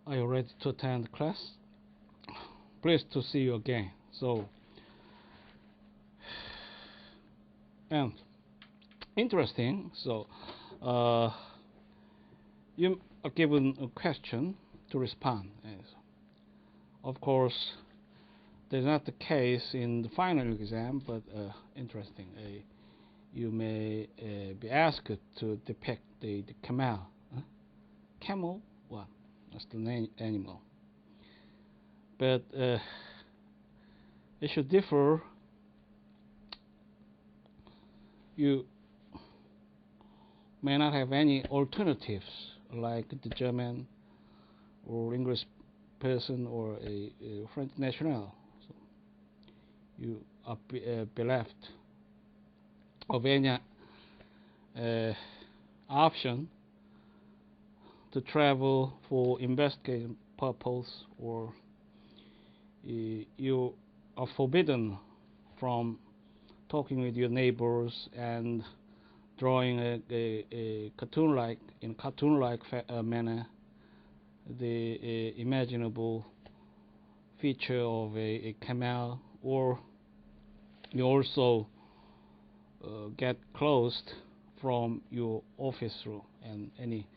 Are you ready to attend class? Pleased to see you again. So, and interesting. So, you are given a question to respond. Of course, that's not the case in the final exam, but interesting. You may be asked to depict the camel. Huh? Camel? What? That's the animal. But it should differ. You may not have any alternatives like the German or English person or a French national. So you are bereft of any option to travel for investigation purpose, or you are forbidden from talking with your neighbors and drawing a cartoon-like manner the imaginable feature of a camel, or you also get closed from your office room, and any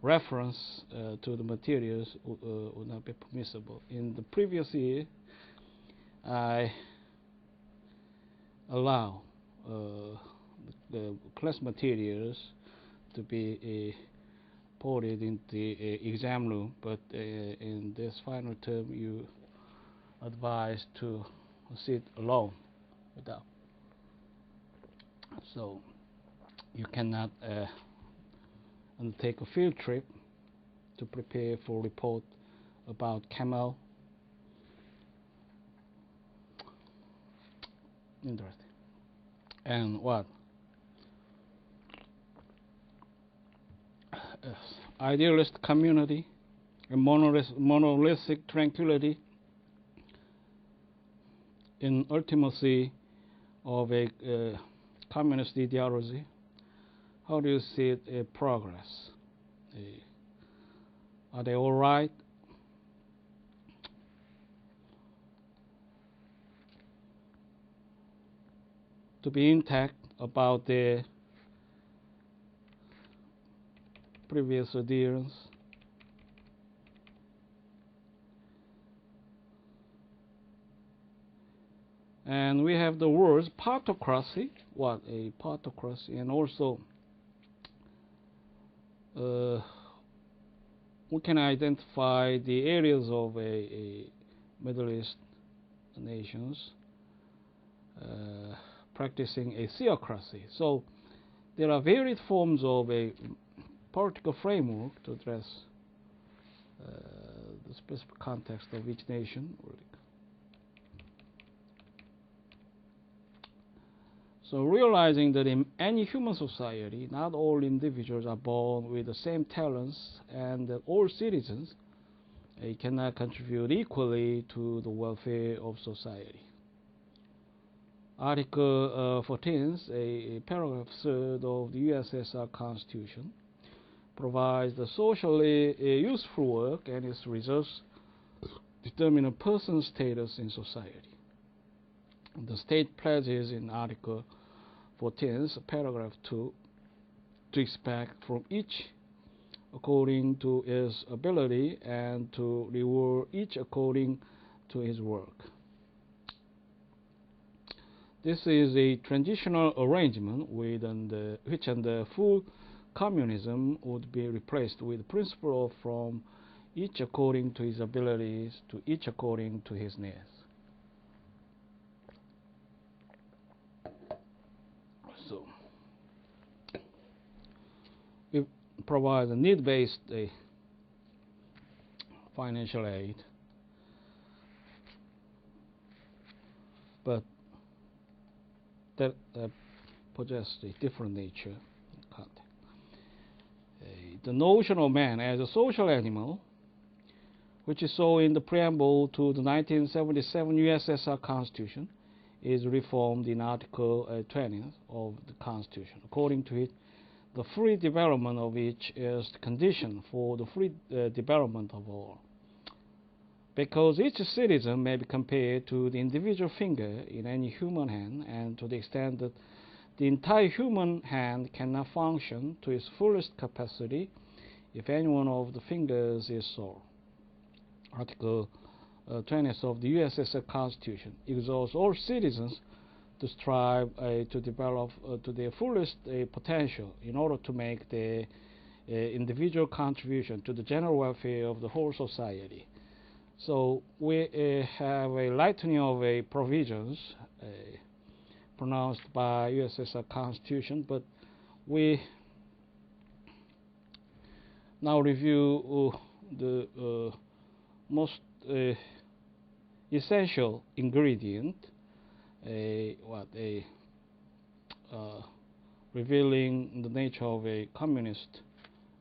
reference to the materials would not be permissible. In the previous year, I allow the class materials to be ported in the exam room, but in this final term, you advised to sit alone without. So you cannot undertake a field trip to prepare for report about camel. Interesting. And what? Idealist community, a monolithic tranquility, in ultimacy of a communist ideology. How do you see it progress? Are they all right? To be intact about their previous adherence? And we have the words partocracy. What a partocracy, and also we can identify the areas of a Middle East nations practicing a theocracy. So there are varied forms of a political framework to address the specific context of each nation. So realizing that in any human society, not all individuals are born with the same talents, and that all citizens cannot contribute equally to the welfare of society. Article 14, a paragraph 3rd of the USSR Constitution, provides the socially useful work and its results determine a person's status in society. The state pledges in Article 14, paragraph 2, to expect from each according to his ability and to reward each according to his work. This is a transitional arrangement which under full communism would be replaced with the principle of from each according to his abilities to each according to his needs. So it provides a need-based financial aid, but that possesses a different nature. The notion of man as a social animal, which is so in the preamble to the 1977 USSR Constitution, is reformed in Article 20 of the Constitution. According to it, the free development of each is the condition for the free development of all. Because each citizen may be compared to the individual finger in any human hand, and to the extent that the entire human hand cannot function to its fullest capacity if any one of the fingers is sore. Article 20 of the USSR Constitution exhorts all citizens to strive to develop to their fullest potential in order to make the individual contribution to the general welfare of the whole society. So we have a lightening of provisions pronounced by USSR Constitution, but we now review the most essential ingredient, revealing the nature of a communist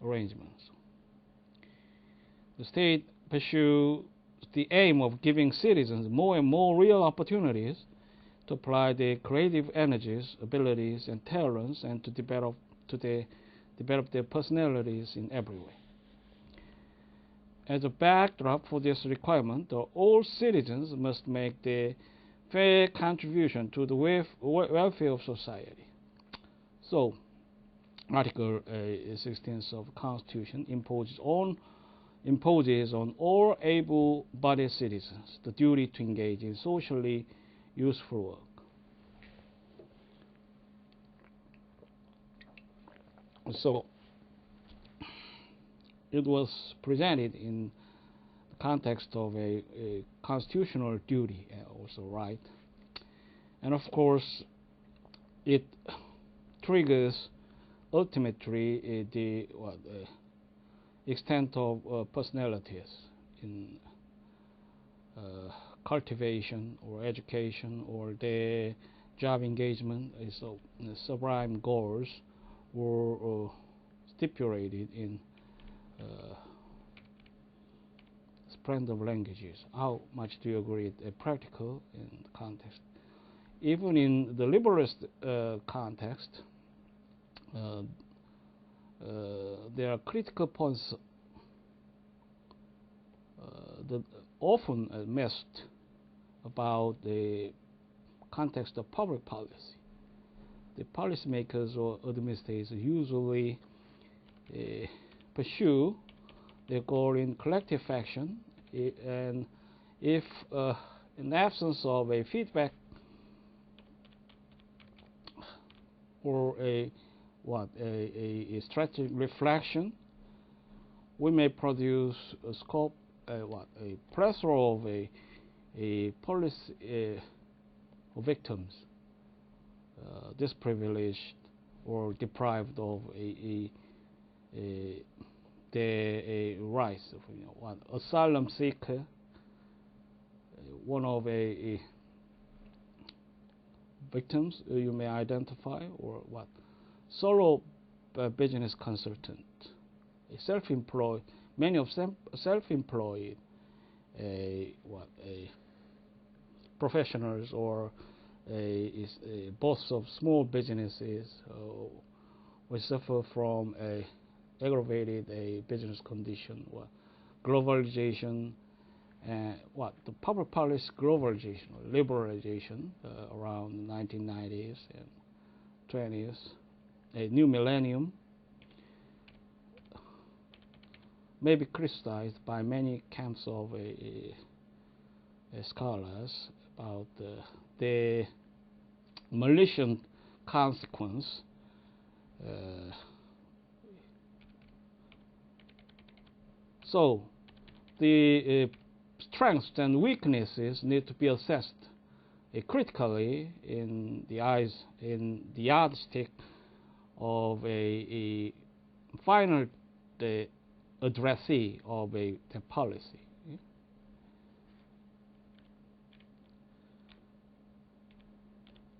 arrangements. The state pursues the aim of giving citizens more and more real opportunities to apply their creative energies, abilities, and talents, and to develop their personalities in every way. As a backdrop for this requirement, all citizens must make their fair contribution to the welfare of society. So, Article 16 of the Constitution imposes on all able-bodied citizens the duty to engage in socially useful work. So, it was presented in the context of a constitutional duty, also right, and of course it triggers ultimately the extent of personalities in cultivation or education or their job engagement. So sublime goals were stipulated in splendor of languages. How much do you agree practical in the context? Even in the liberalist context, there are critical points that often missed about the context of public policy. The policymakers or administrators usually pursue their goal in collective action, and if in the absence of a feedback or a strategic reflection, we may produce a scope, a plethora of policy victims, disprivileged or deprived of their rights. Asylum seeker, one of victims you may identify, or solo business consultant, self-employed, many of them self-employed professionals, or boss of small businesses will suffer from a aggravated business condition, globalization, the public policy globalization or liberalization around the 1990s and 20s, a new millennium, may be criticized by many camps of scholars about the malicious consequence so the strengths and weaknesses need to be assessed critically in the yardstick of a final addressee of the policy.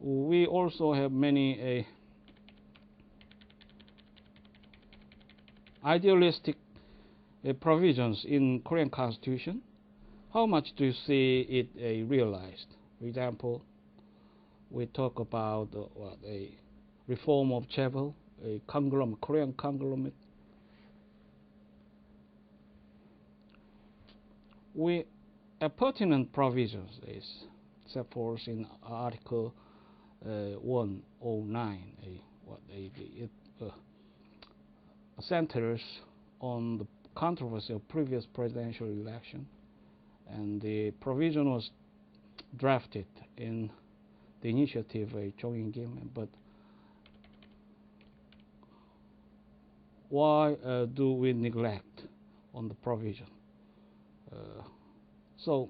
We also have many idealistic provisions in Korean Constitution. How much do you see it realized? For example, we talk about a reform of chaebol a conglomerate, Korean conglomerate. We pertinent provisions is set forth in Article 109. It centers on the controversy of previous presidential election, and the provision was drafted in the initiative of Chung In-kim. But why do we neglect on the provision? So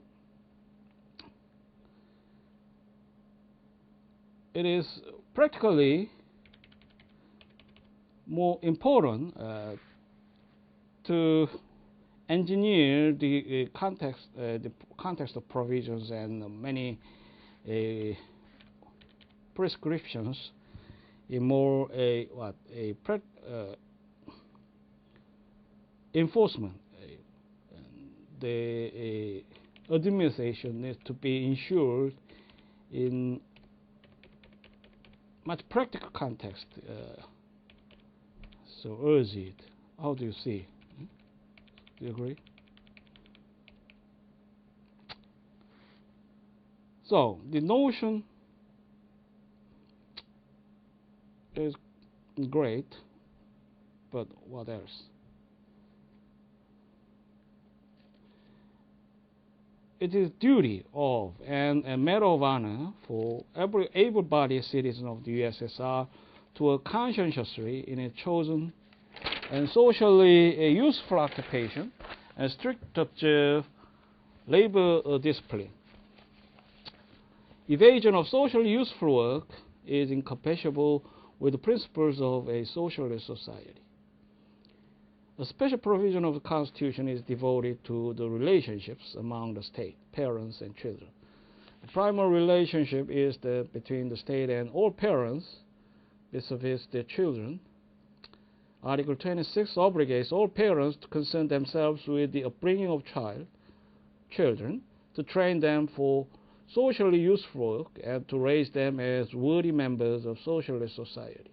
it is practically more important to engineer the context of provisions and many prescriptions in more enforcement. The administration needs to be ensured in much practical context. So urge it. How do you see? Do you agree? So the notion is great, but what else? It is duty of and a matter of honor for every able-bodied citizen of the USSR to work conscientiously in a chosen and socially useful occupation and strict observe labor discipline. Evasion of socially useful work is incompatible with the principles of a socialist society. A special provision of the Constitution is devoted to the relationships among the state, parents, and children. The primary relationship is between the state and all parents vis-a-vis their children. Article 26 obligates all parents to concern themselves with the upbringing of children, to train them for socially useful work, and to raise them as worthy members of socialist society.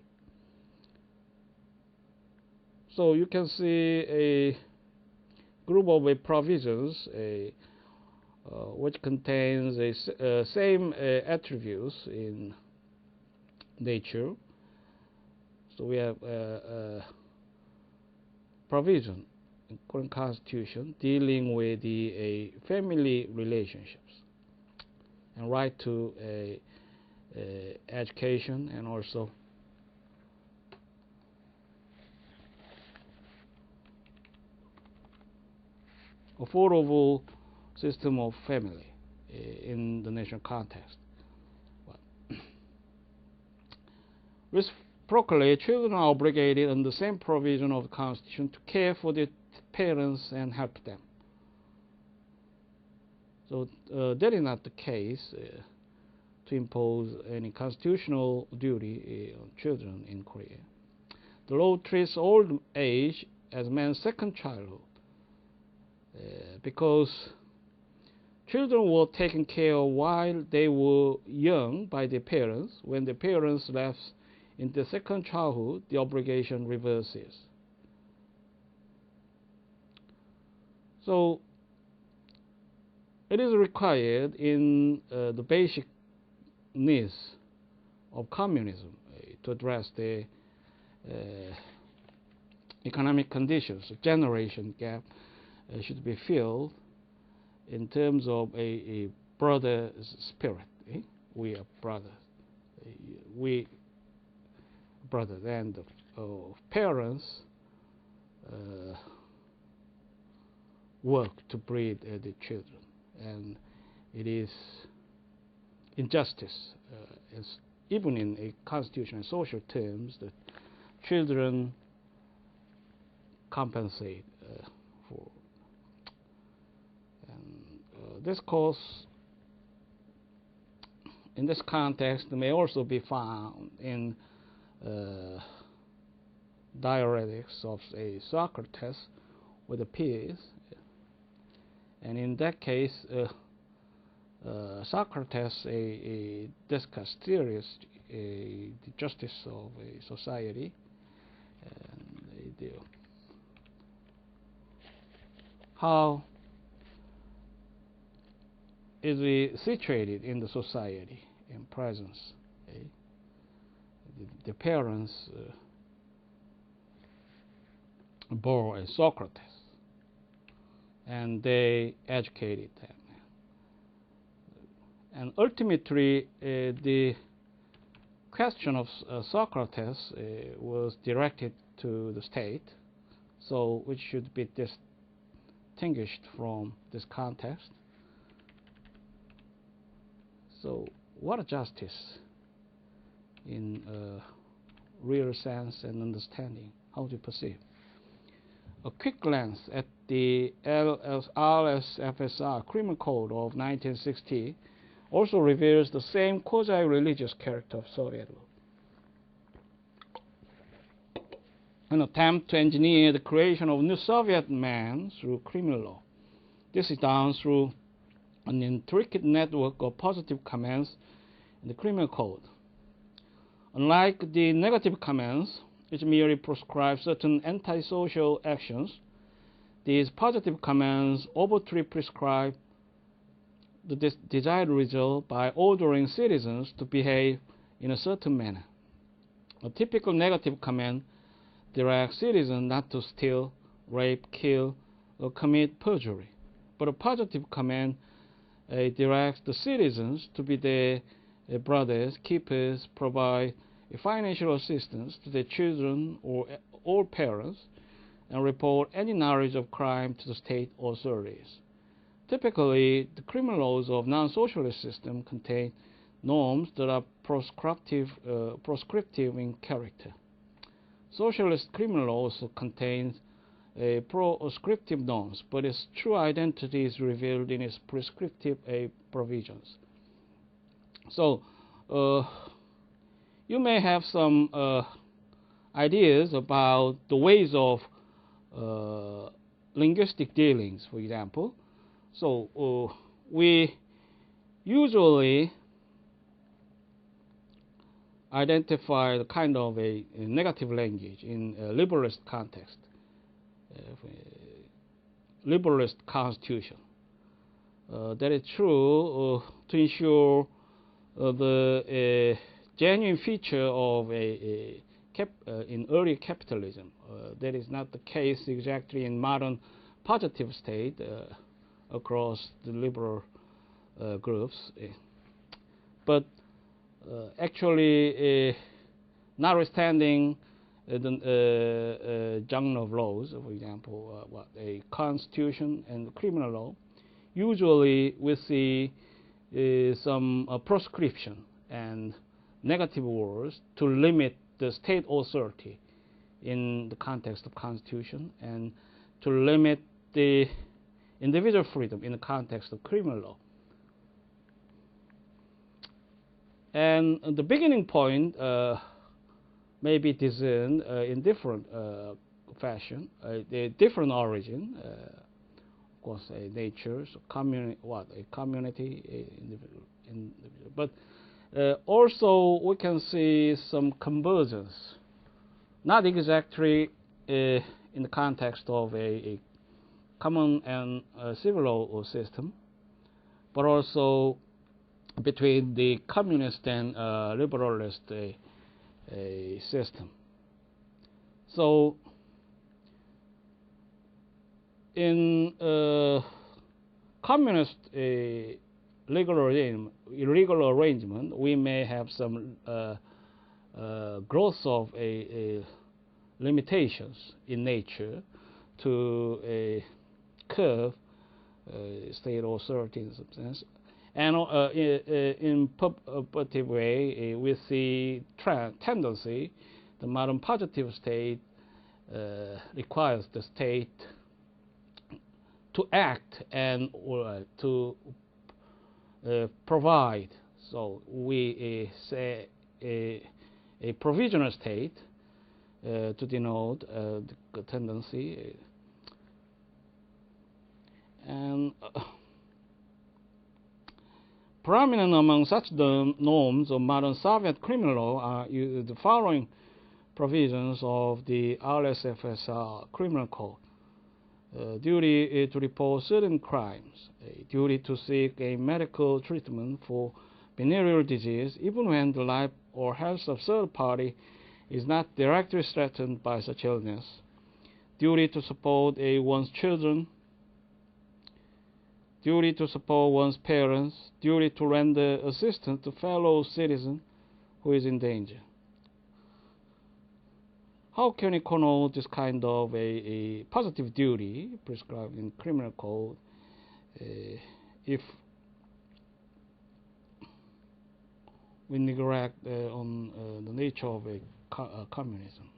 So you can see a group of provisions which contains same attributes in nature. So we have provision in Korean Constitution dealing with the family relationships and right to education, and also affordable system of family in the national context. Reciprocally, children are obligated on the same provision of the Constitution to care for their parents and help them. So that is not the case to impose any constitutional duty on children in Korea. The law treats old age as man's second childhood, because children were taken care of while they were young by their parents. When the parents left in the second childhood, the obligation reverses. So it is required in the basic needs of communism to address the economic conditions. A generation gap should be filled in terms of a brother spirit. We are brothers. We brothers, and parents work to breed the children, and it is injustice, even in a constitutional and social terms, that children compensate for. And this cause, in this context, may also be found in dialectics of a Socrates with the peers. And in that case, Socrates discussed seriously the justice of a society, and they do. How is it situated in the society in presence? Okay? The parents bore a Socrates, and they educated them. And ultimately, the question of Socrates was directed to the state, so which should be distinguished from this context. So, what is justice in real sense and understanding? How do you perceive? A quick glance at the RSFSR Criminal Code of 1960 also reveals the same quasi-religious character of Soviet law. An attempt to engineer the creation of new Soviet man through criminal law. This is done through an intricate network of positive commands in the criminal code. Unlike the negative commands, which merely prescribe certain antisocial actions, these positive commands overtly prescribe the desired result by ordering citizens to behave in a certain manner. A typical negative command directs citizens not to steal, rape, kill, or commit perjury. But a positive command directs the citizens to be their brothers, keepers, provide financial assistance to their children or all parents, and report any knowledge of crime to the state authorities. Typically, the criminal laws of non-socialist systems contain norms that are prescriptive in character. Socialist criminal law also contains proscriptive norms, but its true identity is revealed in its prescriptive provisions. So, you may have some ideas about the ways of linguistic dealings, for example. So, we usually identify the kind of a negative language in a liberalist context, liberalist constitution. That is true to ensure the genuine feature of in early capitalism. That is not the case exactly in modern positive state across the liberal groups. But actually, notwithstanding the genre of laws, for example, a constitution and criminal law, usually we see some proscription and negative words to limit the state authority in the context of constitution, and to limit the individual freedom in the context of criminal law. And the beginning point may be discerned in different fashion, a different origin, of course, a nature, so a community, individual. But also we can see some convergence, not exactly in the context of a common and civil law system, but also between the communist and liberalist system. So in communist illegal arrangement, we may have some growth of limitations in nature to curb state authority in some sense. And in positive way, we see tendency. The modern positive state requires the state to act and to provide. So we say a provisional state to denote the tendency. And prominent among such the norms of modern Soviet criminal law are the following provisions of the RSFSR Criminal Code. Duty to report certain crimes, a duty to seek a medical treatment for venereal disease, even when the life or health of third party is not directly threatened by such illness, duty to support one's children, duty to support one's parents, duty to render assistance to fellow citizen who is in danger. How can we connote this kind of a positive duty prescribed in criminal code if we neglect on the nature of a communism?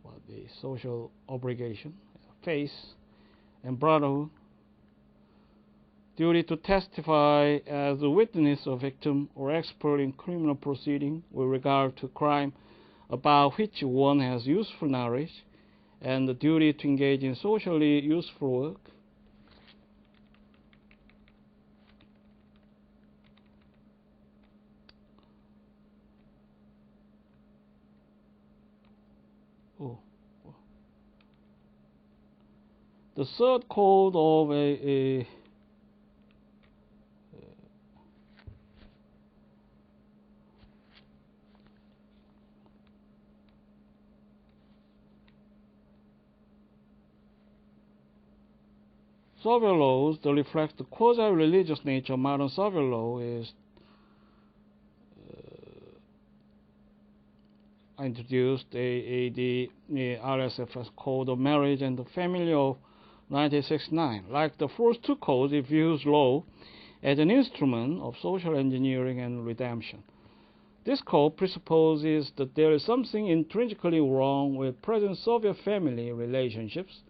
Well, the social obligation, faith, and brotherhood, duty to testify as a witness or victim or expert in criminal proceeding with regard to crime about which one has useful knowledge, and the duty to engage in socially useful work. The third code of a Soviet laws that reflect the quasi-religious nature of modern Soviet law is introduced the RSFS Code of Marriage and the Family of 1969. Like the first two codes, it views law as an instrument of social engineering and redemption. This code presupposes that there is something intrinsically wrong with present Soviet family relationships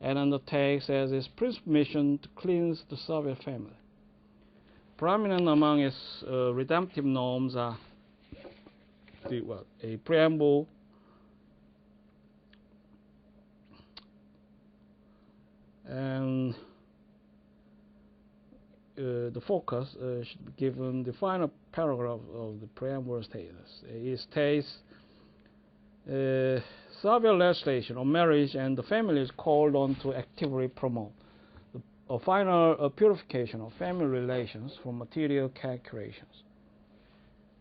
and undertakes as its principal mission to cleanse the Soviet family. Prominent among its redemptive norms are a preamble, and the focus should be given the final paragraph of the preamble status. It states Soviet legislation on marriage and the family is called on to actively promote a final purification of family relations from material calculations,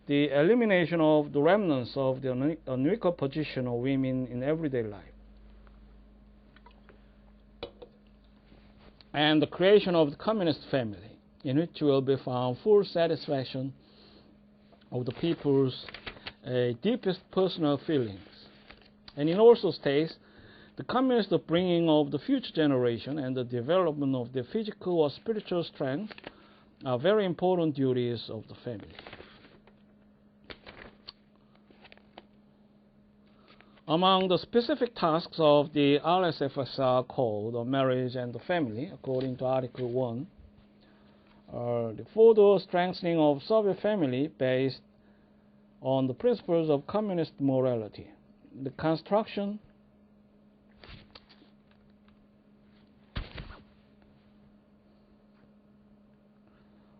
the elimination of the remnants of the unequal position of women in everyday life, and the creation of the communist family, in which will be found full satisfaction of the people's deepest personal feelings. And it also states the communist upbringing of the future generation and the development of their physical or spiritual strength are very important duties of the family. Among the specific tasks of the RSFSR Code of Marriage and the Family, according to Article 1, are the further strengthening of Soviet family based on the principles of communist morality, the construction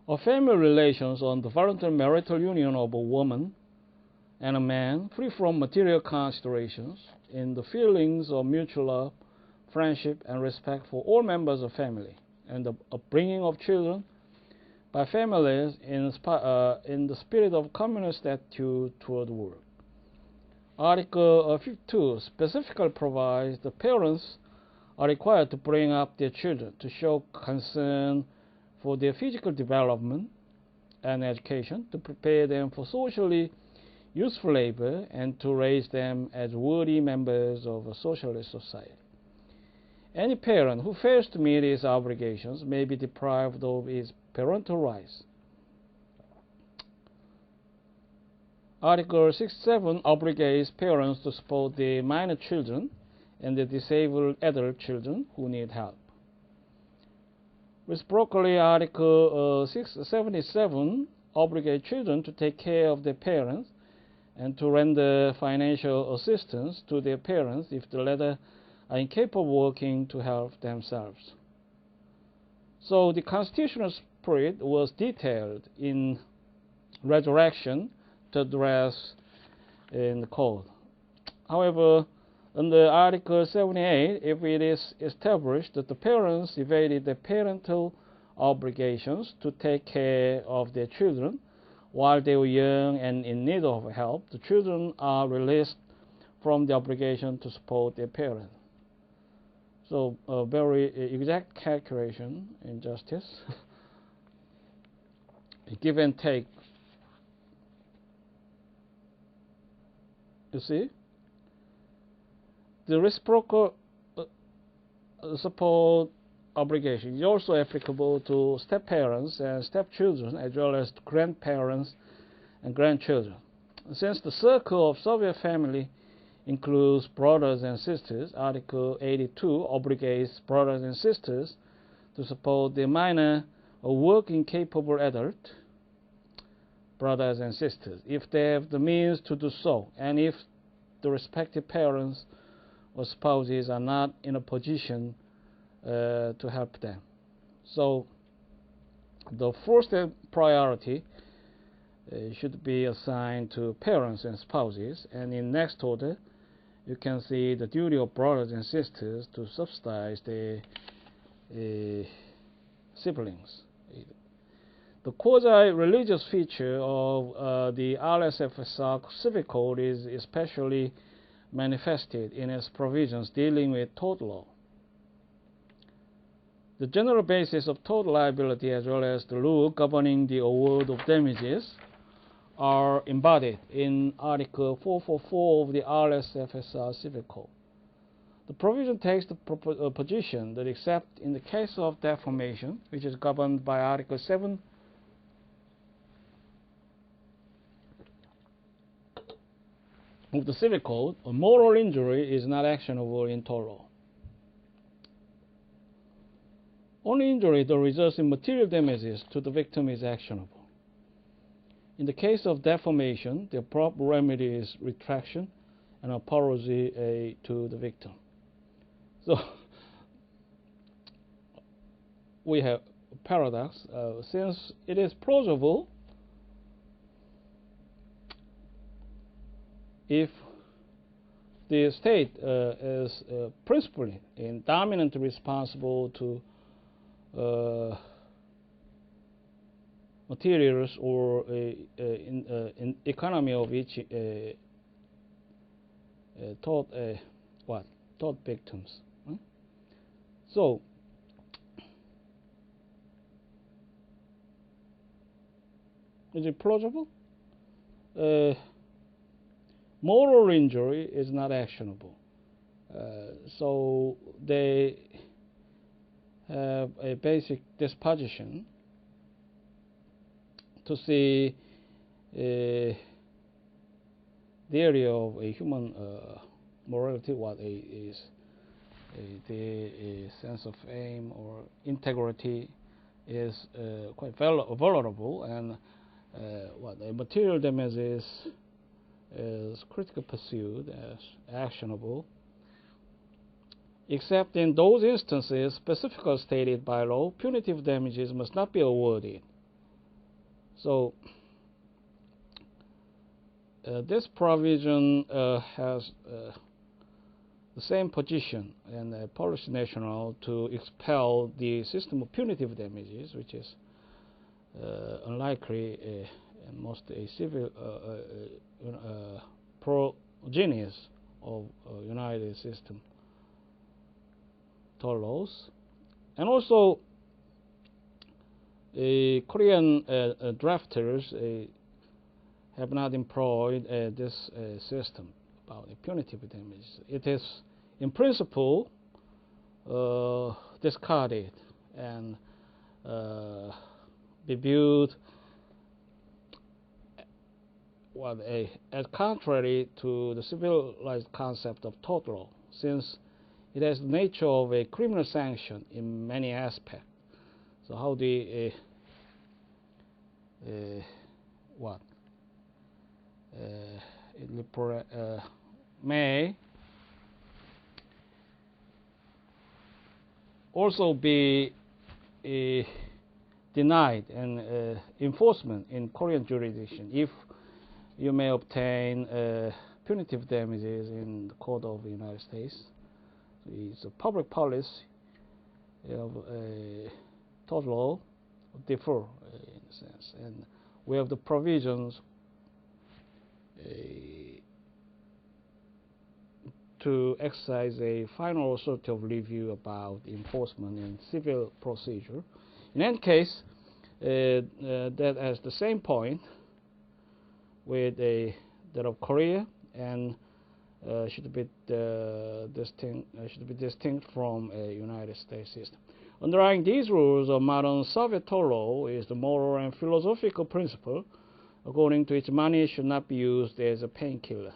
of family relations on the voluntary marital union of a woman and a man, free from material considerations, in the feelings of mutual love, friendship, and respect for all members of family, and the upbringing of children by families in the spirit of communist attitude toward the world. Article 52 specifically provides the parents are required to bring up their children to show concern for their physical development and education, to prepare them for socially useful labor, and to raise them as worthy members of a socialist society. Any parent who fails to meet his obligations may be deprived of his parental rights. Article 67 obligates parents to support the minor children and the disabled adult children who need help. Reciprocally, Article 677 obligates children to take care of their parents and to render financial assistance to their parents if the latter are incapable of working to help themselves. So the constitutional spirit was detailed in Resurrection to address in the code. However, under Article 78, if it is established that the parents evaded their parental obligations to take care of their children while they were young and in need of help, the children are released from the obligation to support their parents. So a very exact calculation in justice. Give and take. You see? The reciprocal support obligation is also applicable to step-parents and step-children, as well as to grandparents and grandchildren. Since the circle of Soviet family includes brothers and sisters, Article 82 obligates brothers and sisters to support their minor or working capable adult brothers and sisters if they have the means to do so, and if the respective parents or spouses are not in a position to help them. So the first priority should be assigned to parents and spouses, and in next order you can see the duty of brothers and sisters to subsidize their siblings. The quasi-religious feature of the RSFSR Civic Code is especially manifested in its provisions dealing with tort law. The general basis of tort liability as well as the rule governing the award of damages are embodied in Article 444 of the RSFSR Civic Code. The provision takes the position that except in the case of defamation, which is governed by Article 7 of the Civic Code, a moral injury is not actionable in tort law. Only injury that results in material damages to the victim is actionable. In the case of defamation, the proper remedy is retraction and apology to the victim. So we have a paradox. Since it is plausible if the state is principally and dominantly responsible to materials or in economy of each tort victims. So is it plausible? Moral injury is not actionable. So they have a basic disposition to see the area of a human morality, what is the sense of aim or integrity is quite vulnerable, and what a material damage is critically pursued as actionable, except in those instances specifically stated by law, punitive damages must not be awarded. So this provision has the same position in the Polish National to expel the system of punitive damages, which is unlikely and most a civil progenies of United system tort laws. And also Korean drafters have not employed this system about punitive damages. It is in principle discarded and be viewed as contrary to the civilized concept of tort law, since it has the nature of a criminal sanction in many aspects. So how the it may also be denied and enforcement in Korean jurisdiction if you may obtain punitive damages in the Court of the United States. So it's a public policy of tort law differ in a sense, and we have the provisions to exercise a final authority of review about enforcement in civil procedure. In any case, that has the same point with that of Korea, and should be distinct from a United States system. Underlying these rules of modern Soviet tort law is the moral and philosophical principle according to which money should not be used as a painkiller.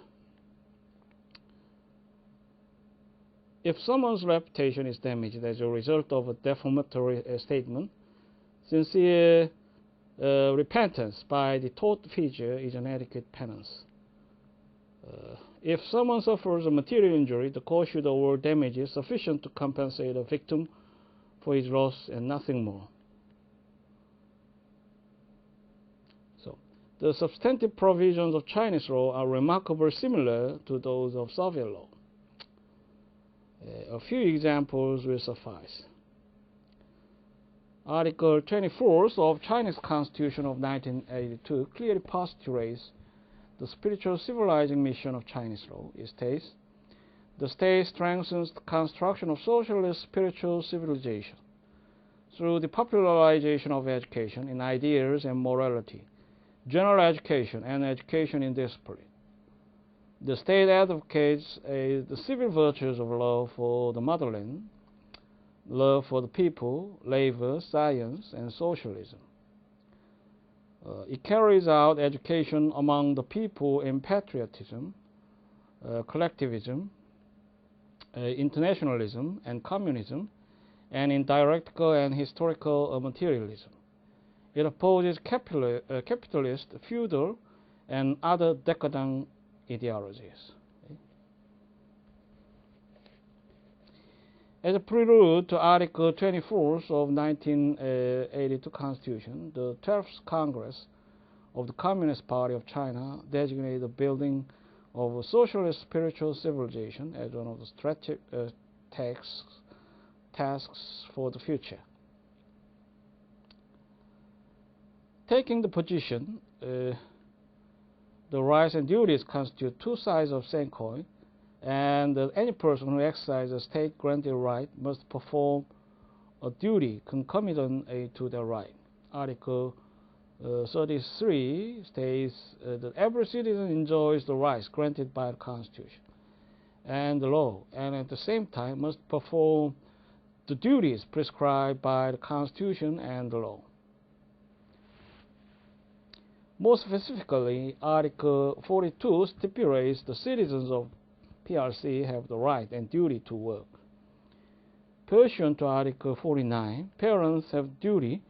If someone's reputation is damaged as a result of a defamatory statement, sincere repentance by the tortfeasor is an adequate penance. If someone suffers a material injury, the court should award damages sufficient to compensate the victim for his loss and nothing more. So, the substantive provisions of Chinese law are remarkably similar to those of Soviet law. A few examples will suffice. Article 24 of Chinese Constitution of 1982 clearly postulates the spiritual civilizing mission of Chinese law. It states, the state strengthens the construction of socialist spiritual civilization through the popularization of education in ideas and morality, general education, and education in discipline. The state advocates the civil virtues of love for the motherland, love for the people, labor, science, and socialism. It carries out education among the people in patriotism, collectivism, internationalism, and communism, and in dialectical and historical materialism. It opposes capitalist, feudal, and other decadent ideologies. As a prelude to Article 24 of 1982 Constitution, the 12th Congress of the Communist Party of China designated the building of a socialist spiritual civilization as one of the strategic tasks for the future. Taking the position, the rights and duties constitute two sides of the same coin, and any person who exercises a state-granted right must perform a duty concomitant to their right. Article 33 states that every citizen enjoys the rights granted by the Constitution and the law, and at the same time must perform the duties prescribed by the Constitution and the law. More specifically, Article 42 stipulates the citizens of PRC have the right and duty to work. Pursuant to Article 49, parents have duty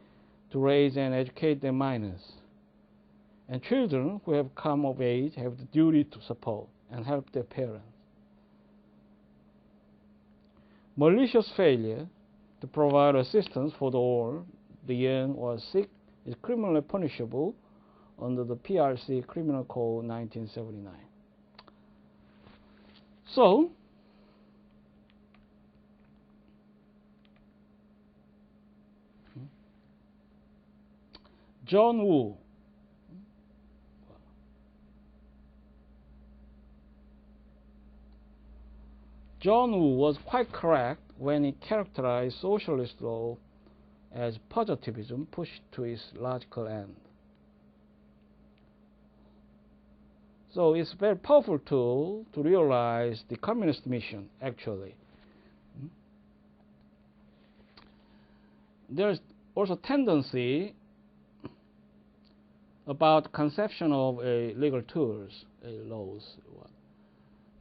to raise and educate their minors, and children who have come of age have the duty to support and help their parents. Malicious failure to provide assistance for the old, the young, or sick is criminally punishable under the PRC Criminal Code 1979. So, John Woo was quite correct when he characterized socialist law as positivism pushed to its logical end. So it's a very powerful tool to realize the communist mission, actually. There's also tendency about conception of legal tools, laws.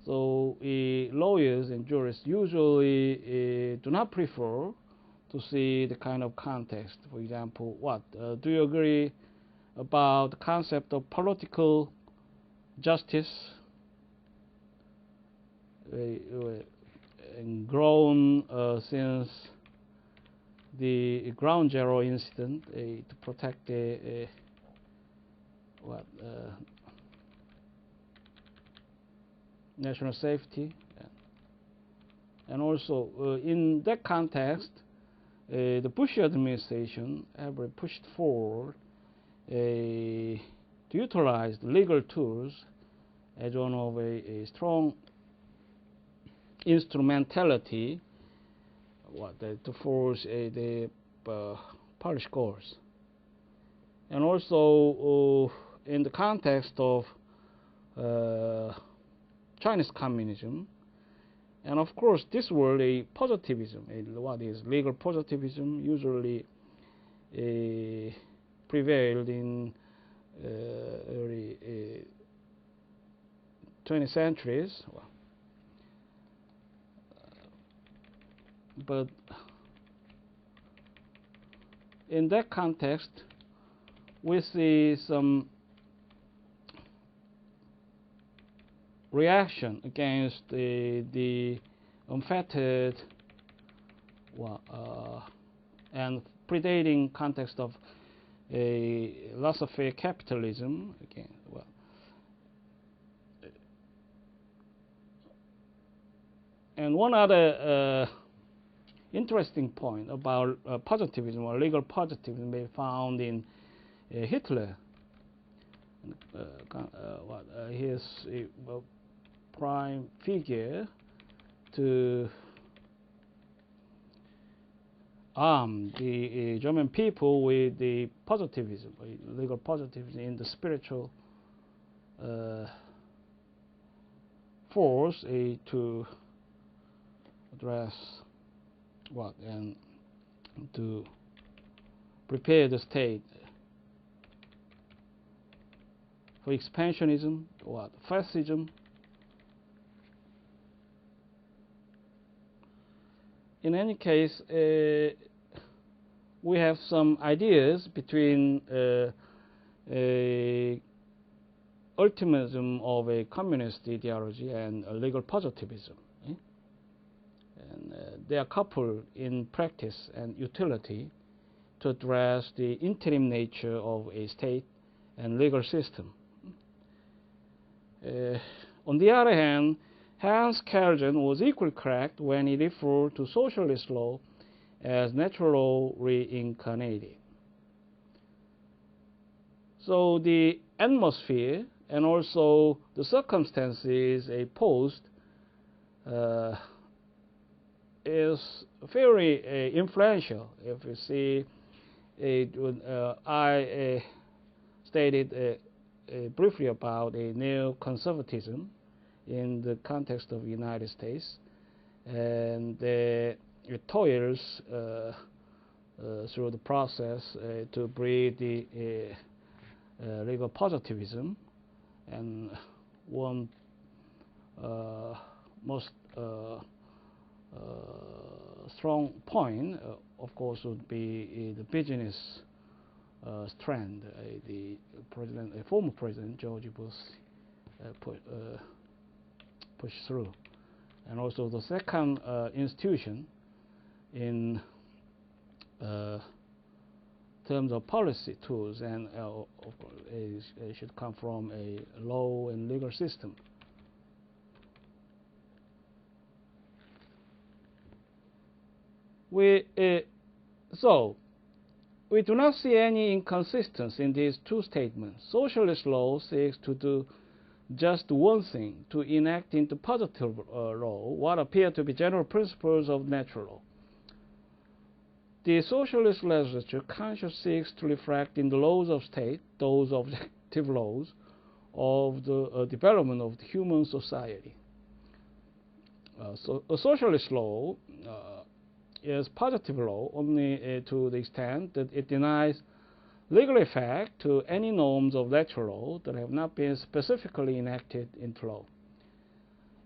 So lawyers and jurists usually do not prefer to see the kind of context. For example, do you agree about the concept of political justice grown since the Ground Zero incident to protect national safety, and also in that context, the Bush administration have pushed forward to utilize the legal tools as one of a strong instrumentality to force the Polish goals. And also in the context of Chinese communism, and of course this was a positivism. What is legal positivism usually prevailed in early 20th centuries. But in that context, we see some reaction against the unfettered and predating context of a laissez-faire capitalism. Again, and one other interesting point about positivism or legal positivism may be found in Hitler. He is a prime figure to arm the German people with the positivism, legal positivism in the spiritual force to address and to prepare the state for expansionism, fascism. In any case, we have some ideas between ultimism of a communist ideology and legal positivism. And they are coupled in practice and utility to address the interim nature of a state and legal system. On the other hand, Hans Kelsen was equally correct when he referred to socialist law as natural law reincarnated. So the atmosphere and also the circumstances posed is very influential. If you see, I stated briefly about a neoconservatism in the context of the United States, and it toils through the process to breed the legal positivism, and one most strong point, of course, would be the business strand. The former president George Bush pushed through, and also the second institution in terms of policy tools, and of course, it should come from a law and legal system. So we do not see any inconsistency in these two statements. Socialist law seeks to do just one thing, to enact into positive law what appear to be general principles of natural law. The socialist legislature consciously seeks to reflect in the laws of state those objective laws of the development of the human society. So a socialist law is positive law only to the extent that it denies legal effect to any norms of natural law that have not been specifically enacted into law.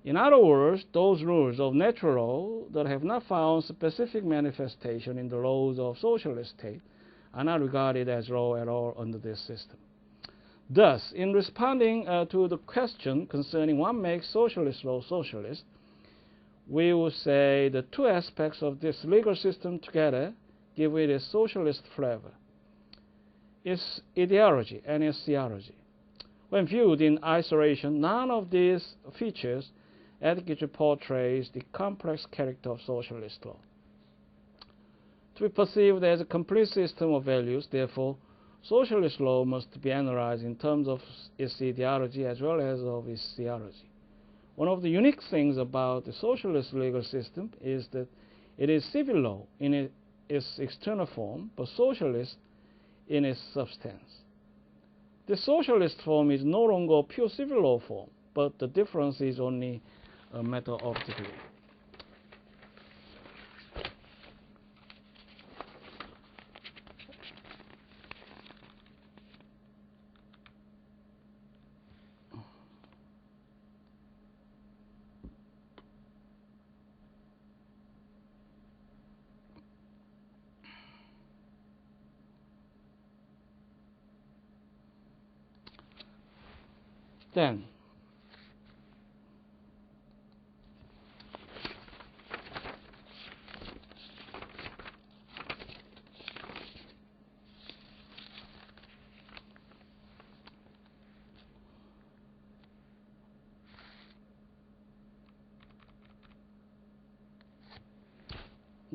In other words, those rules of natural law that have not found specific manifestation in the laws of socialist state are not regarded as law at all under this system. Thus, in responding to the question concerning what makes socialist law socialist, we would say the two aspects of this legal system together give it a socialist flavor: its ideology and its theology. When viewed in isolation, none of these features adequately portrays the complex character of socialist law. To be perceived as a complete system of values, therefore, socialist law must be analyzed in terms of its ideology as well as of its theology. One of the unique things about the socialist legal system is that it is civil law in its external form, but socialist in its substance. The socialist form is no longer a pure civil law form, but the difference is only a matter of degree.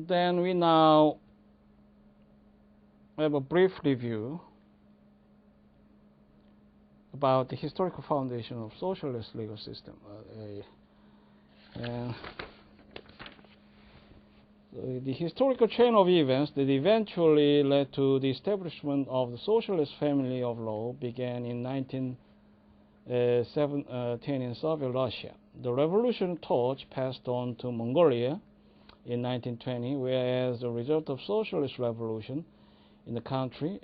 Then, we now have a brief review about the historical foundation of socialist legal system. The historical chain of events that eventually led to the establishment of the socialist family of law began in 1917 in Soviet Russia. The revolution torch passed on to Mongolia in 1920, whereas the result of socialist revolution in the country,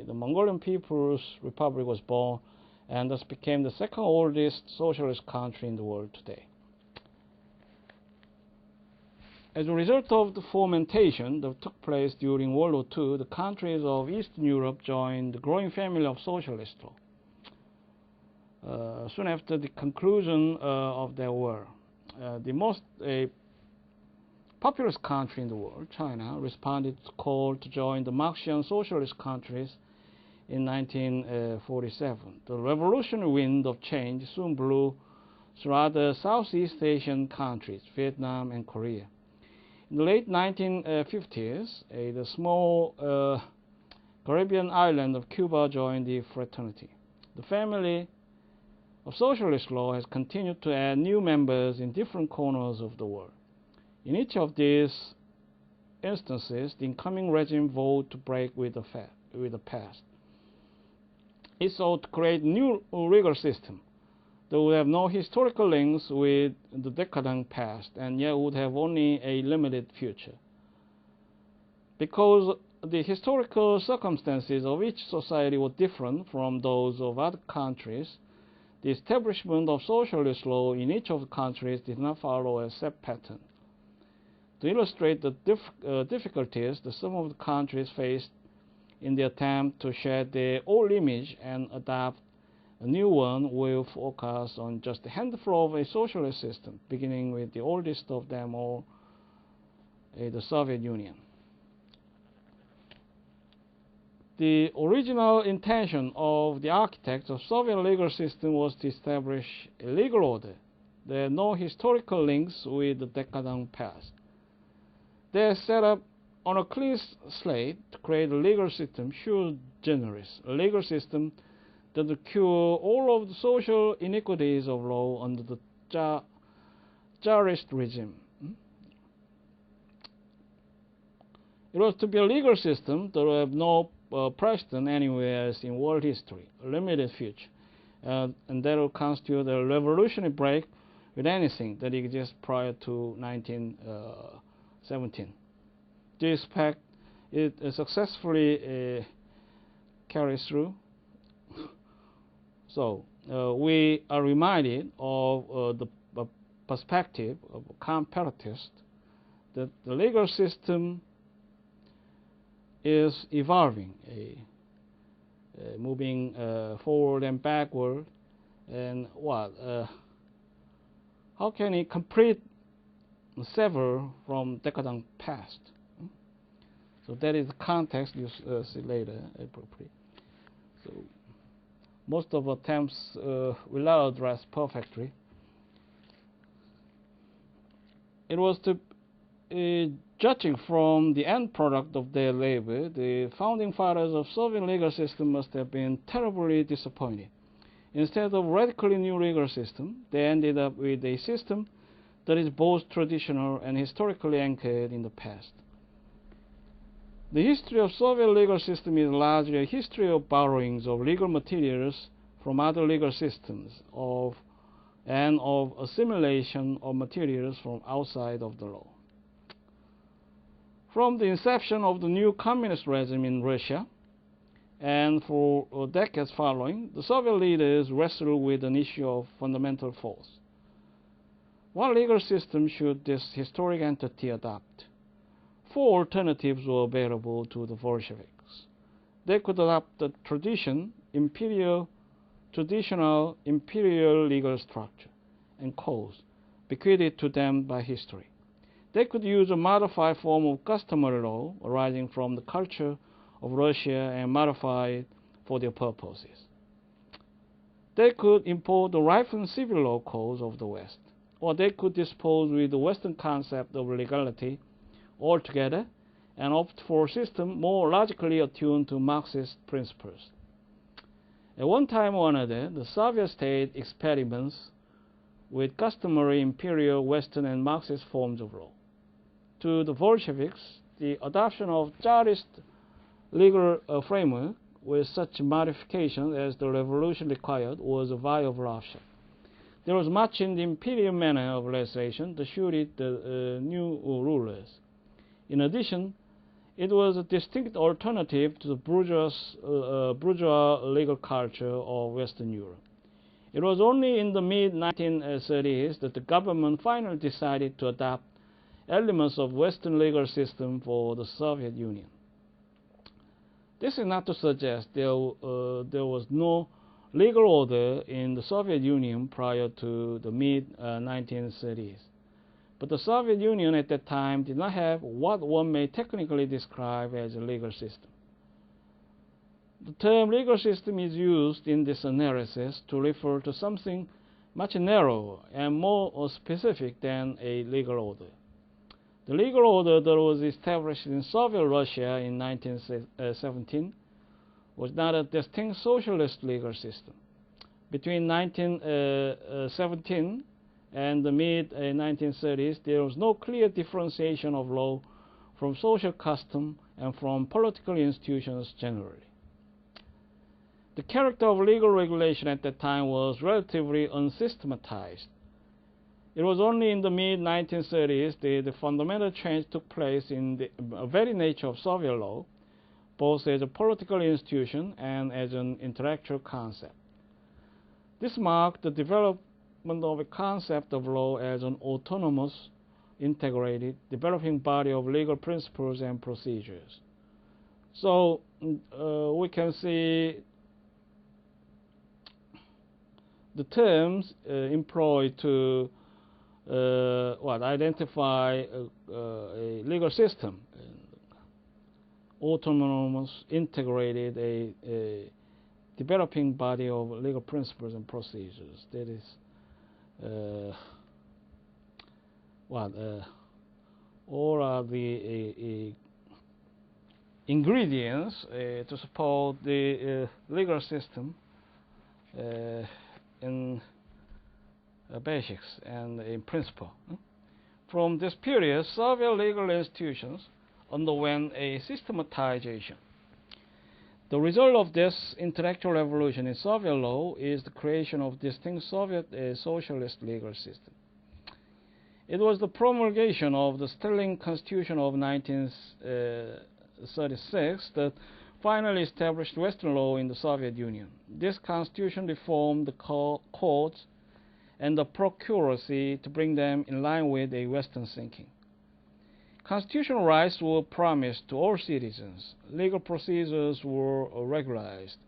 the Mongolian People's Republic was born and thus became the second oldest socialist country in the world today. As a result of the fermentation that took place during World War II, the countries of Eastern Europe joined the growing family of socialist law. Soon after the conclusion of their war, the most populous country in the world, China, responded to the call to join the Marxian socialist countries in 1947. The revolutionary wind of change soon blew through other Southeast Asian countries, Vietnam and Korea. In the late 1950s, the small Caribbean island of Cuba joined the fraternity. The family of socialist law has continued to add new members in different corners of the world. In each of these instances, the incoming regime vowed to break with the past. It sought to create a new legal system that would have no historical links with the decadent past and yet would have only a limited future. Because the historical circumstances of each society were different from those of other countries, the establishment of socialist law in each of the countries did not follow a set pattern. To illustrate the difficulties that some of the countries faced in the attempt to shed their old image and adopt a new one, will focus on just a handful of a socialist system, beginning with the oldest of them all, the Soviet Union. The original intention of the architects of Soviet legal system was to establish a legal order. There are no historical links with the decadent past. They are set up on a clean slate to create a legal system, sui generis, a legal system that will cure all of the social iniquities of law under the Tsarist regime. It was to be a legal system that will have no precedent anywhere else in world history, a limited future, and that will constitute a revolutionary break with anything that exists prior to 1917. This fact it successfully carries through. So we are reminded of the perspective of a comparatist that the legal system is evolving, moving forward and backward, and how can it complete sever from decadent past? So that is the context you see later appropriate. So most of attempts will not address perfectly. It was to judging from the end product of their labor, the founding fathers of Soviet legal system must have been terribly disappointed. Instead of radically new legal system, they ended up with a system that is both traditional and historically anchored in the past. The history of Soviet legal system is largely a history of borrowings of legal materials from other legal systems and of assimilation of materials from outside of the law. From the inception of the new communist regime in Russia, and for decades following, the Soviet leaders wrestled with an issue of fundamental force. What legal system should this historic entity adopt? Four alternatives were available to the Bolsheviks. They could adopt the traditional imperial legal structure and codes bequeathed to them by history. They could use a modified form of customary law arising from the culture of Russia and modify it for their purposes. They could import the ripened civil law codes of the West, or they could dispose with the Western concept of legality altogether and opt for a system more logically attuned to Marxist principles. At one time or another, the Soviet state experiments with customary imperial Western and Marxist forms of law. To the Bolsheviks, the adoption of Tsarist legal framework with such modifications as the revolution required was a viable option. There was much in the imperial manner of legislation that suited the new rulers. In addition, it was a distinct alternative to the bourgeois legal culture of Western Europe. It was only in the mid-1930s that the government finally decided to adopt elements of Western legal system for the Soviet Union. This is not to suggest there was no legal order in the Soviet Union prior to the mid-1930s. But the Soviet Union at that time did not have what one may technically describe as a legal system. The term legal system is used in this analysis to refer to something much narrower and more specific than a legal order. The legal order that was established in Soviet Russia in 1917 was not a distinct socialist legal system. Between 1917 and the mid-1930s, there was no clear differentiation of law from social custom and from political institutions generally. The character of legal regulation at that time was relatively unsystematized. It was only in the mid-1930s that the fundamental change took place in the very nature of Soviet law, both as a political institution and as an intellectual concept. This marked the development of a concept of law as an autonomous, integrated, developing body of legal principles and procedures. So we can see the employed to identify a legal system, autonomous, integrated, a developing body of legal principles and procedures. That is all are the ingredients to support the legal system in basics and in principle. From this period, Soviet legal institutions underwent a systematization. The result of this intellectual revolution in Soviet law is the creation of distinct Soviet socialist legal system. It was the promulgation of the Stalin Constitution of 1936 that finally established Western law in the Soviet Union. This constitution reformed the courts and the procuracy to bring them in line with a Western thinking. Constitutional rights were promised to all citizens. Legal procedures were regularized.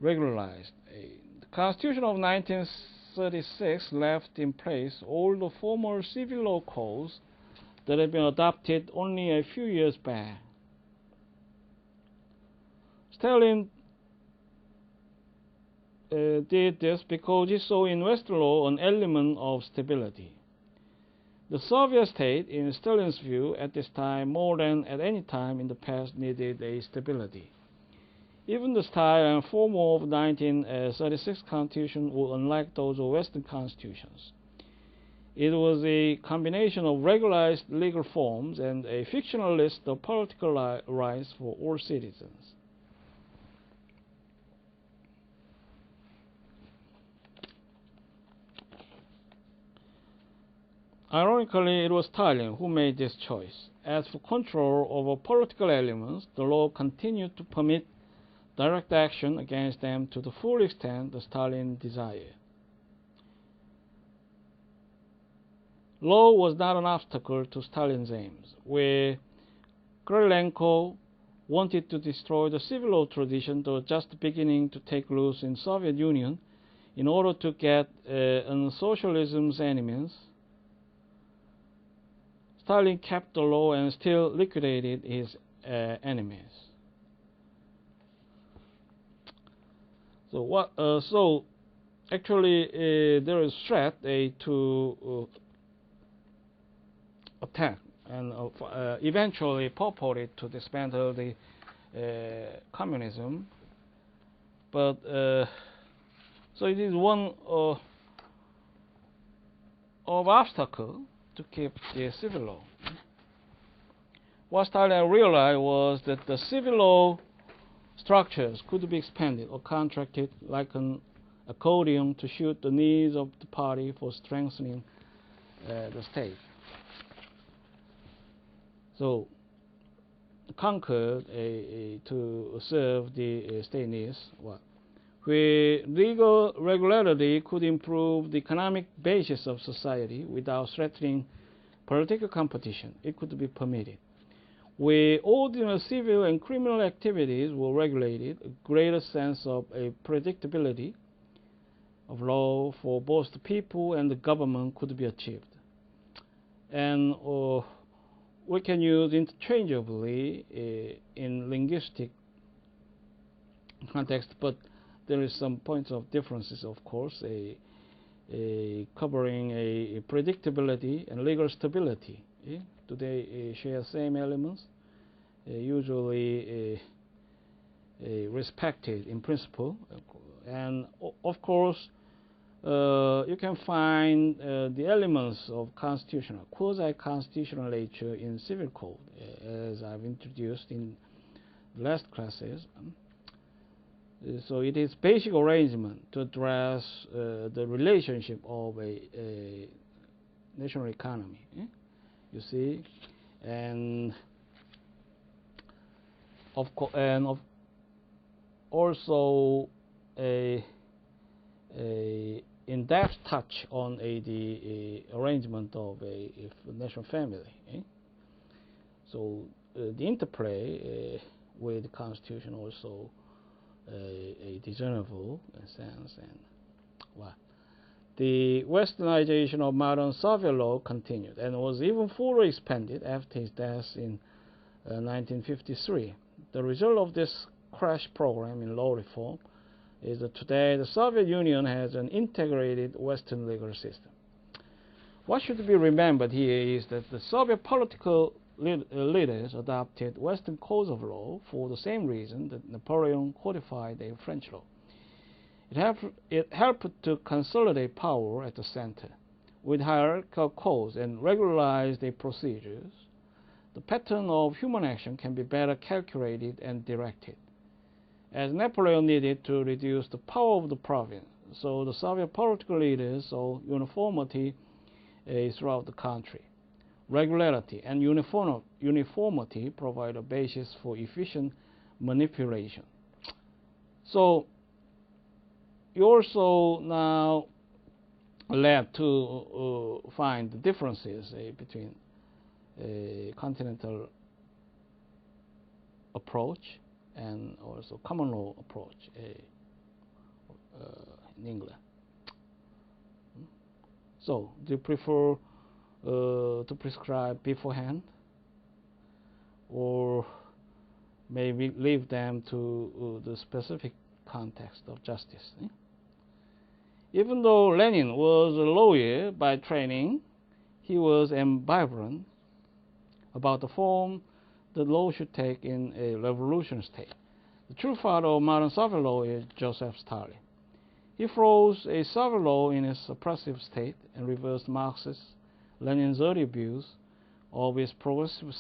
The Constitution of 1936 left in place all the former civil law codes that had been adopted only a few years back. Stalin did this because he saw in Western law an element of stability. The Soviet state, in Stalin's view, at this time, more than at any time in the past, needed a stability. Even the style and form of the 1936 Constitution were unlike those of Western constitutions. It was a combination of regularized legal forms and a fictional list of political rights for all citizens. Ironically, it was Stalin who made this choice. As for control over political elements, the law continued to permit direct action against them to the full extent that Stalin desired. Law was not an obstacle to Stalin's aims. Where Krylenko wanted to destroy the civil law tradition that was just beginning to take root in Soviet Union in order to get on socialism's enemies, Stalin kept the law and still liquidated his enemies. So actually, there is threat to attack and eventually purported to dismantle the communism. But so it is one of obstacle to keep the civil law. What Stalin realized was that the civil law structures could be expanded or contracted like an accordion to suit the needs of the party for strengthening the state. So, conquered to serve the state needs. Where legal regularity could improve the economic basis of society without threatening political competition, it could be permitted. Where ordinary civil and criminal activities were regulated, a greater sense of a predictability of law for both the people and the government could be achieved. And we can use interchangeably in linguistic context, but there is some points of differences, of course, covering a predictability and legal stability. Do they share same elements? Usually respected in principle, and of course you can find the elements of constitutional, quasi-constitutional nature in civil code, as I've introduced in the last classes. So it is basic arrangement to address the relationship of a national economy. You see, and also a in-depth touch on the arrangement of a national family. So the interplay with the Constitution also a discernible sense, and the westernization of modern Soviet law continued and was even further expanded after his death in 1953. The result of this crash program in law reform is that today the Soviet Union has an integrated Western legal system. What should be remembered here is that the Soviet political leaders adopted Western codes of law for the same reason that Napoleon codified a French law. It helped to consolidate power at the center. With hierarchical codes and regularized procedures, the pattern of human action can be better calculated and directed. As Napoleon needed to reduce the power of the province, so the Soviet political leaders saw uniformity throughout the country. Regularity and uniformity provide a basis for efficient manipulation. So you also now led to find the differences between a continental approach and also common law approach in England. So do you prefer to prescribe beforehand, or maybe leave them to the specific context of justice? Even though Lenin was a lawyer by training, he was ambivalent about the form the law should take in a revolution state. The true father of modern Soviet law is Joseph Stalin. He froze a Soviet law in its oppressive state and reversed Marxist Lenin's early views of its progressive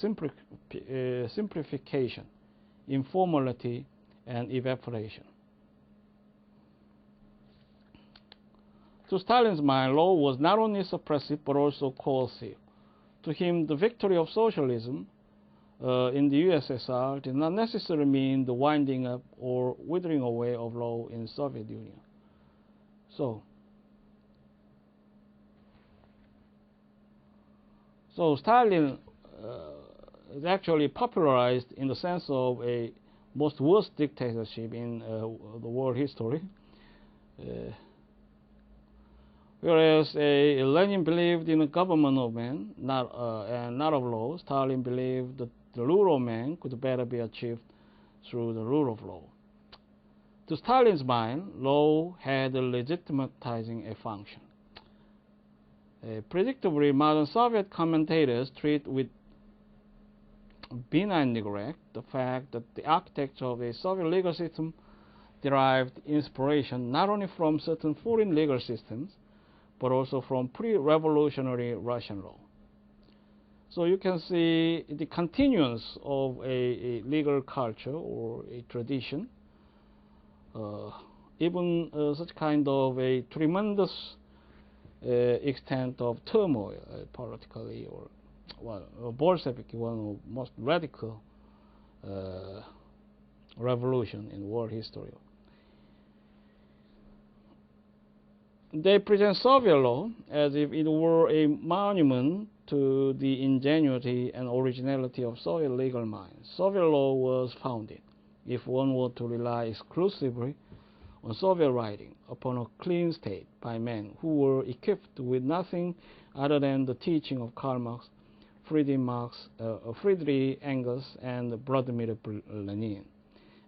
simplification, informality, and evaporation. To Stalin's mind, law was not only suppressive but also coercive. To him, the victory of socialism in the USSR did not necessarily mean the winding up or withering away of law in the Soviet Union. So Stalin is actually popularized in the sense of a most worst dictatorship in the world history. Whereas Lenin believed in a government of men, and not of law, Stalin believed that the rule of man could better be achieved through the rule of law. To Stalin's mind, law had legitimatizing a function. Predictably, modern Soviet commentators treat with benign neglect the fact that the architecture of the Soviet legal system derived inspiration not only from certain foreign legal systems, but also from pre-revolutionary Russian law. So you can see the continuance of a legal culture or a tradition, even such kind of a tremendous extent of turmoil politically, or Bolshevik, one of the most radical revolution in world history. They present Soviet law as if it were a monument to the ingenuity and originality of Soviet legal minds. Soviet law was founded, if one were to rely exclusively on Soviet writing, upon a clean state by men who were equipped with nothing other than the teaching of Karl Marx, Friedrich Engels, and Vladimir Lenin,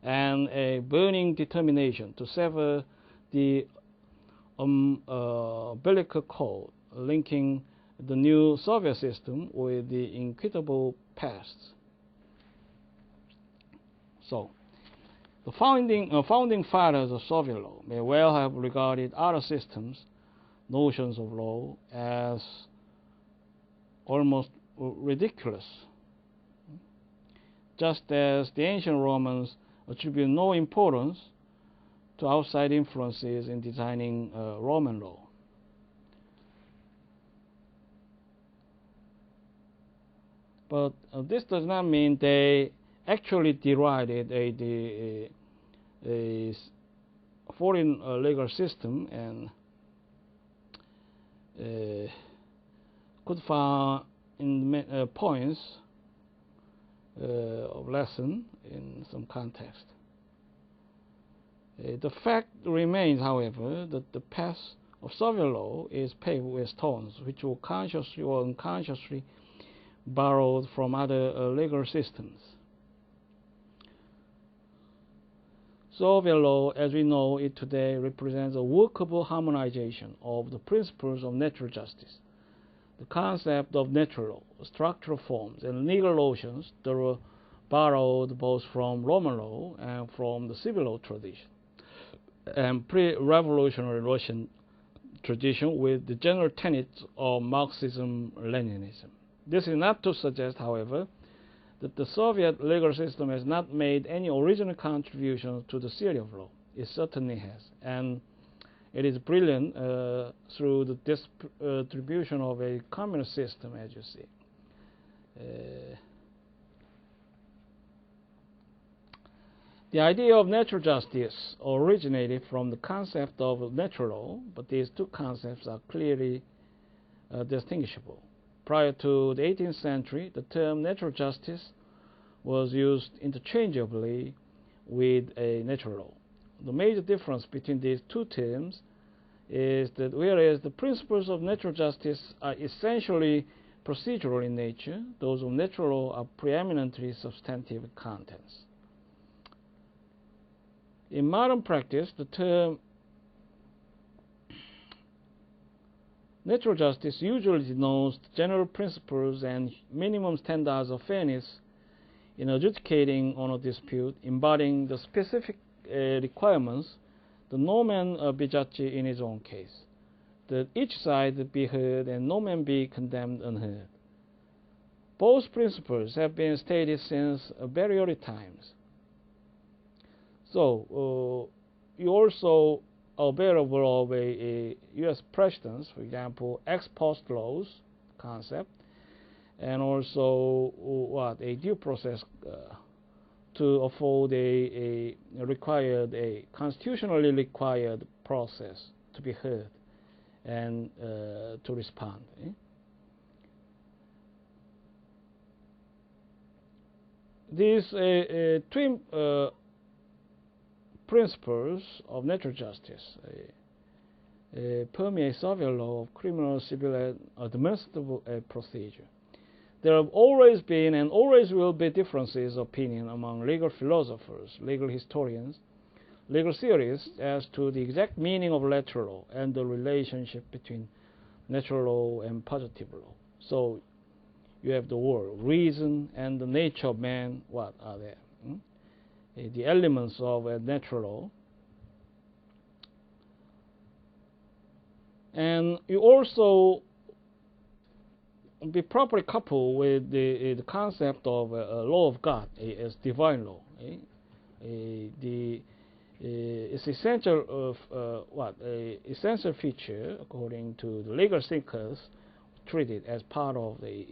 and a burning determination to sever the umbilical cord linking the new Soviet system with the inevitable past. So, the founding fathers of Soviet law may well have regarded other systems' notions of law as almost ridiculous, just as the ancient Romans attributed no importance to outside influences in designing Roman law. But this does not mean they actually derided a foreign legal system and could find in points of lesson in some context. The fact remains, however, that the path of Soviet law is paved with stones which were consciously or unconsciously borrowed from other legal systems. Soviet law, as we know it today, represents a workable harmonization of the principles of natural justice, the concept of natural law, structural forms, and legal notions that were borrowed both from Roman law and from the civil law tradition, and pre-revolutionary Russian tradition with the general tenets of Marxism-Leninism. This is not to suggest, however, that the Soviet legal system has not made any original contribution to the theory of law. It certainly has, and it is brilliant through the distribution of a communist system, as you see. The idea of natural justice originated from the concept of natural law, but these two concepts are clearly distinguishable. Prior to the 18th century, the term natural justice was used interchangeably with a natural law. The major difference between these two terms is that whereas the principles of natural justice are essentially procedural in nature, those of natural law are preeminently substantive contents. In modern practice, the term Natural justice usually denotes general principles and minimum standards of fairness in adjudicating on a dispute, embodying the specific requirements, the no man be judged in his own case, that each side be heard and no man be condemned unheard. Both principles have been stated since very early times. So, you also are available of a U.S. precedents, for example, ex post laws concept, and also a due process to afford a constitutionally required process to be heard and to respond. These twin principles of natural justice permeate Soviet law of criminal, civil, and administrative procedure. There have always been and always will be differences of opinion among legal philosophers, legal historians, legal theorists as to the exact meaning of natural law and the relationship between natural law and positive law. So you have the word reason and the nature of man. What are they? The elements of a natural law. And you also be properly coupled with the concept of law of God as divine law. It's essential of essential feature according to the legal thinkers treated as part of the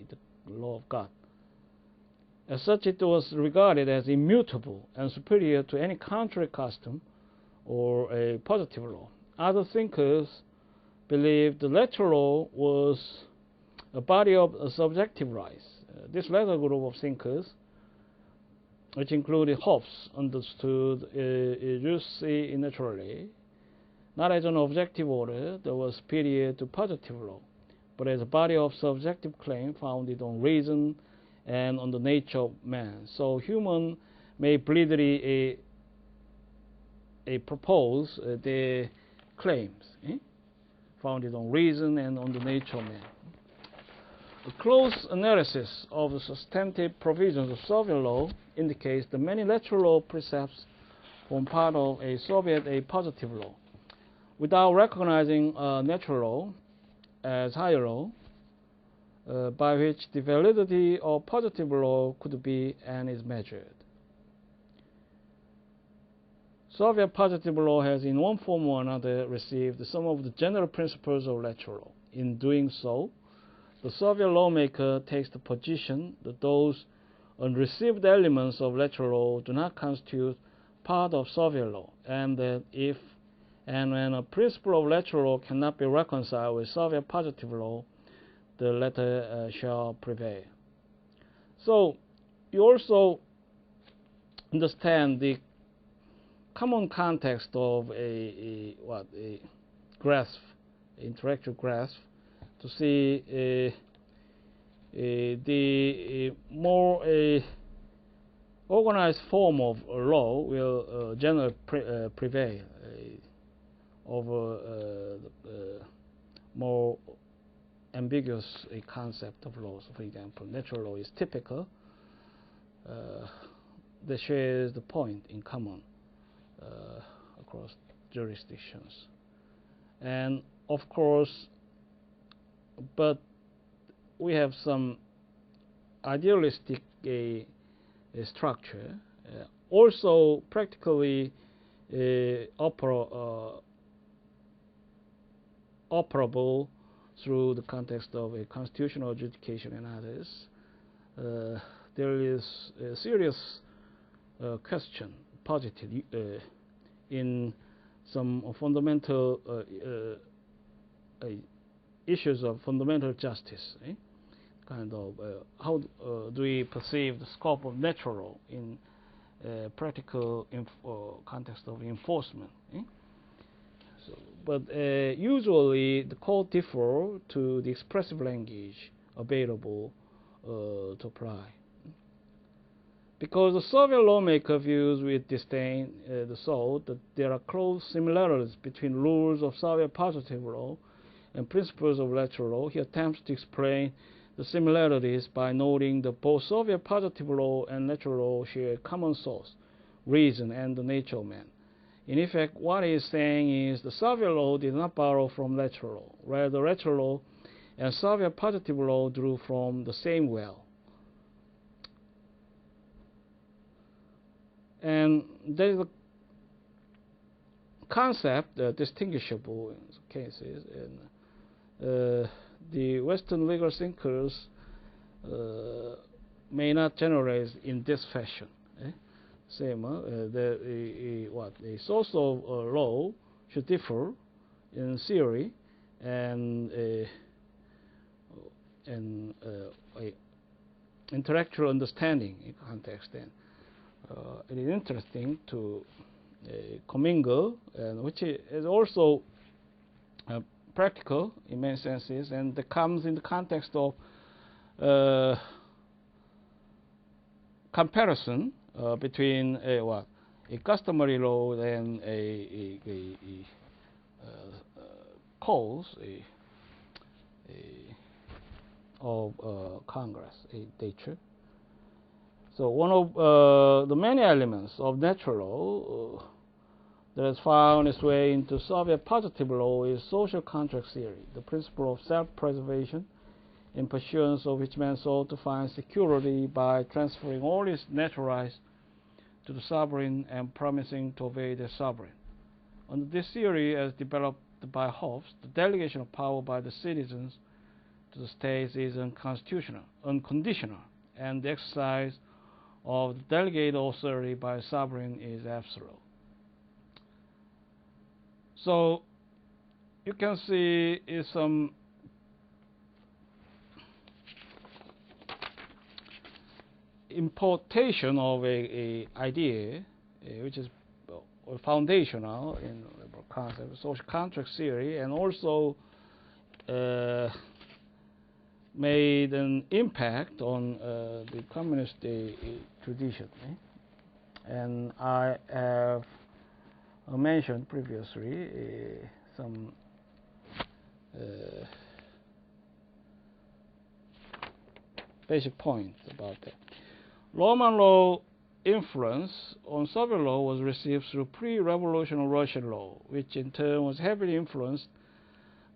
law of God. As such, it was regarded as immutable and superior to any contrary custom or a positive law. Other thinkers believed the natural law was a body of subjective rights. This latter group of thinkers, which included Hobbes, understood jus naturally, not as an objective order that was superior to positive law, but as a body of subjective claim founded on reason and on the nature of man. So human may blithely propose their claims, founded on reason and on the nature of man. A close analysis of the substantive provisions of Soviet law indicates that many natural law precepts form part of a Soviet positive law. Without recognizing natural law as higher law, by which the validity of positive law could be and is measured. Soviet positive law has in one form or another received some of the general principles of natural law. In doing so, the Soviet lawmaker takes the position that those unreceived elements of natural law do not constitute part of Soviet law, and that if and when a principle of natural law cannot be reconciled with Soviet positive law, the latter shall prevail. So you also understand the common context of a grasp, intellectual grasp, to see the more organized form of law will generally prevail over the more ambiguous concept of laws. For example, natural law is typical, that shares the point in common across jurisdictions. And of course, but we have some idealistic structure, also practically operable through the context of a constitutional adjudication and others. There is a serious question posited in some fundamental issues of fundamental justice. Kind of how do we perceive the scope of natural law in practical context of enforcement? So, but usually the court differ to the expressive language available to apply. Because the Soviet lawmaker views with disdain the thought that there are close similarities between rules of Soviet positive law and principles of natural law, he attempts to explain the similarities by noting that both Soviet positive law and natural law share a common source, reason, and the nature of man. In effect, what he is saying is the Soviet law did not borrow from natural law. Rather, natural law and Soviet positive law drew from the same well. And there is a concept distinguishable in cases. And the Western legal thinkers may not generalize in this fashion. Same, the source of law should differ in theory and intellectual understanding in context. And it is interesting to commingle, and which is also practical in many senses, and that comes in the context of comparison between a customary law and a cause of Congress, a nature. So one of the many elements of natural law that has found its way into Soviet positive law is social contract theory, the principle of self-preservation, in pursuance of which man sought to find security by transferring all his natural rights to the sovereign and promising to obey the sovereign. Under this theory, as developed by Hobbes, the delegation of power by the citizens to the states is unconstitutional, unconditional, and the exercise of the delegated authority by the sovereign is absolute. So you can see is some importation of a idea which is foundational in the concept of social contract theory, and also made an impact on the communist tradition. And I have mentioned previously some basic points about that. Roman law influence on Soviet law was received through pre-revolutionary Russian law, which in turn was heavily influenced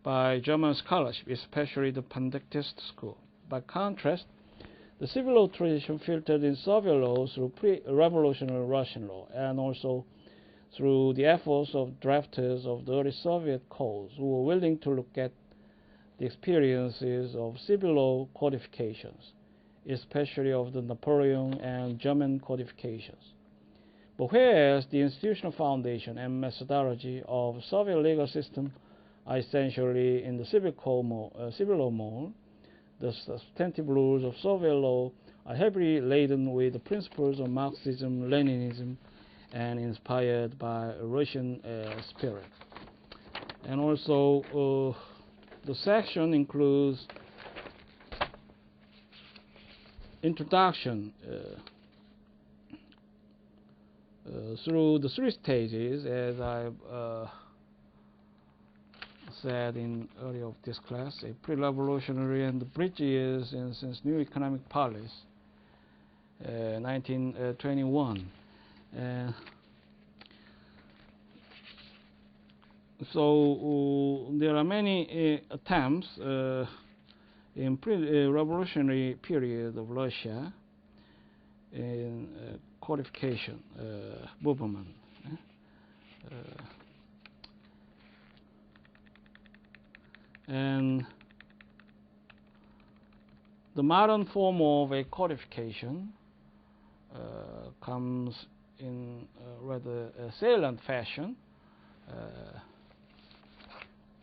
by German scholarship, especially the Benedictist school. By contrast, the civil law tradition filtered in Soviet law through pre-revolutionary Russian law, and also through the efforts of drafters of the early Soviet codes who were willing to look at the experiences of civil law codifications, especially of the Napoleon and German codifications. But whereas the institutional foundation and methodology of the Soviet legal system are essentially in the civil law mode, the substantive rules of Soviet law are heavily laden with the principles of Marxism, Leninism, and inspired by Russian spirit. And also the section includes introduction through the three stages, as I've said in earlier of this class, a pre-revolutionary and the bridge years and since new economic policy, 1921. So there are many attempts in pre-revolutionary period of Russia in codification movement. And the modern form of a codification comes in rather salient fashion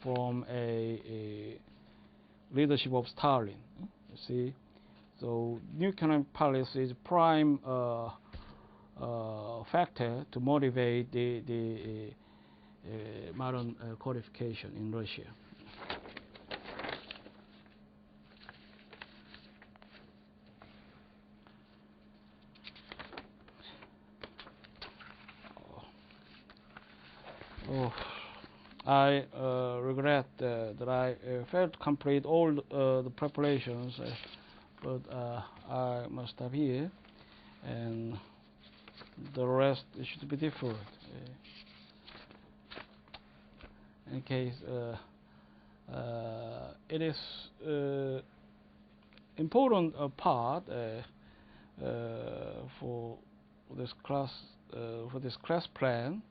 from a leadership of Stalin. You see, so new economic policy is prime factor to motivate the modern codification in Russia. I regret that I failed to complete all the preparations, but I must stop here, and the rest should be different. In case it is important part for this class plan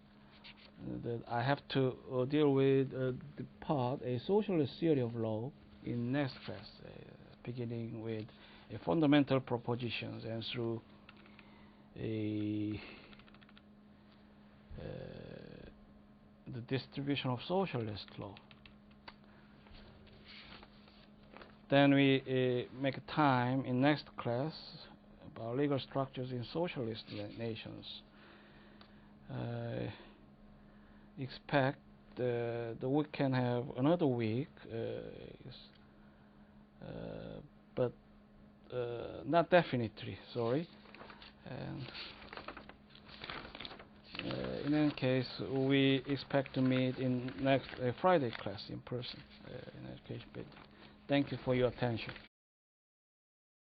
that I have to deal with the part a socialist theory of law in next class, beginning with a fundamental propositions and through a the distribution of socialist law. Then we make time in next class about legal structures in socialist nations. Expect the week can have another week, but not definitely. Sorry. And in any case, we expect to meet in next Friday class in person. In that case, thank you for your attention.